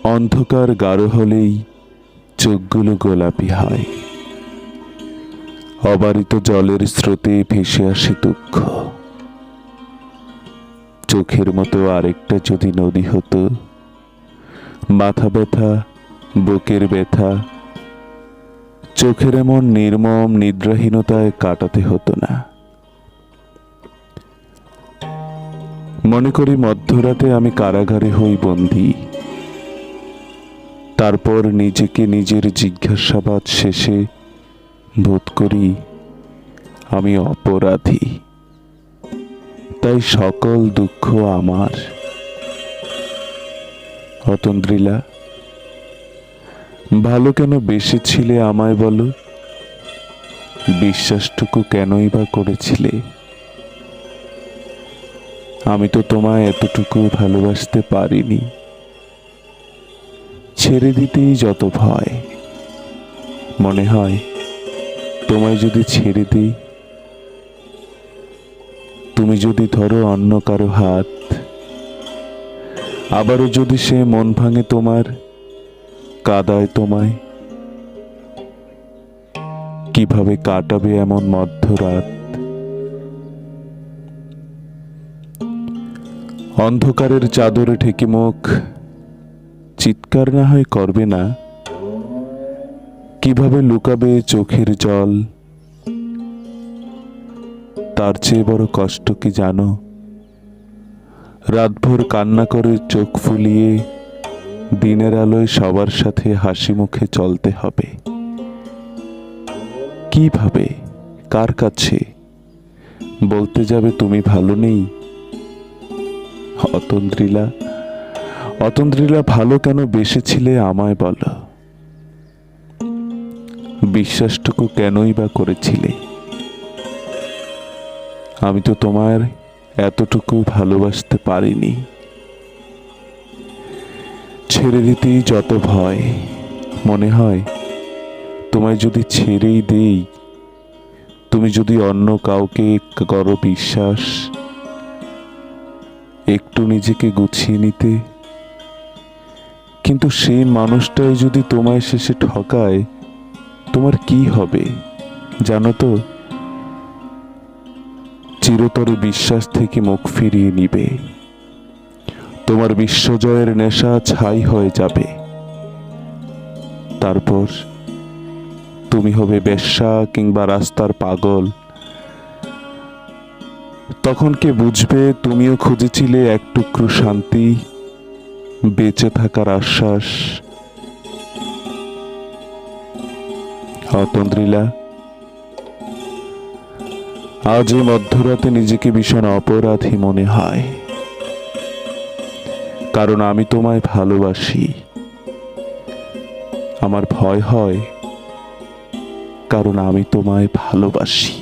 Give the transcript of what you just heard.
অন্ধকার গাঢ় হলেই চোখগুলো গোলাপি হয়। অবারিত জলের স্রোতে ভেসে আসে দুঃখ। চোখের মতো আরেকটা যদি নদী হতো, মাথা ব্যথা, বুকের ব্যথা, চোখের এমন নির্মম নিদ্রাহীনতায় কাটাতে হতো না। মনে করি মধ্যরাতে আমি কারাগারে হই বন্দী। তারপর নিজেকে নিজের জিজ্ঞাসাবাদ শেষে বোধ করি আমি অপরাধী। তাই সকল দুঃখ আমার। অতন্দ্রিলা, ভালো কেন বেসেছিলে আমায় বলো? বিশ্বাসটুকু কেনই বা করেছিলে? আমি তো তোমায় এতটুকু ভালোবাসতে পারিনি। ছেড়ে দিতেই যত ভয়। মনে হয় তোমায় যদি ছেড়ে দিই, তুমি যদি ধরো অন্য কারো হাত, আবারও যদি সে মন ভাঙে তোমার, কাঁদায় তোমায়, কিভাবে কাটাবে এমন মধ্যরাত? অন্ধকারের চাদরে ঢেকে মুখ চিৎকার না হয় করবে না, কিভাবে লুকাবে চোখের জল? তার চেয়ে বড় কষ্ট কি জানো? রাতভর কান্না করে চোখ ফুলিয়ে দিনের আলোয় সবার সাথে হাসি মুখে চলতে হবে। কিভাবে? কার কাছে? বলতে যাবে তুমি ভালো নেই? অতন্দ্রিলা, অতন্দ্রিলা, ভালো কেন বেসেছিলে আমায় বলো? বিশ্বাসটুকু কেনই বা করেছিলে? আমি তো তোমার এতটুকু ভালোবাসতে পারিনি। ছেড়ে দিতেই যত ভয়। মনে হয় তোমায় যদি ছেড়েই দেই, তুমি যদি অন্য কাউকে করো বিশ্বাস, একটু নিজেকে গুছিয়ে নিতে। কিন্তু সেই মানুষটাই যদি তোমায় শেষে ঠকায়, তোমার কি হবে জানো তো? চিরতরে বিশ্বাস থেকে মুখ ফিরিয়ে নিবে। তোমার বিশ্বজয়ের নেশা ছাই হয়ে যাবে। তারপর তুমি হবে বেশ্যা কিংবা রাস্তার পাগল। তখন কে বুঝবে তুমিও খুঁজেছিলে এক টুকরো শান্তি, বেঁচে থাকার আশ্বাস? অতন্দ্রিলা, আজ এই মধ্যরাতে নিজেকে ভীষণ অপরাধী মনে হয়, কারণ আমি তোমায় ভালোবাসি। আমার ভয় হয় কারণ আমি তোমায় ভালোবাসি।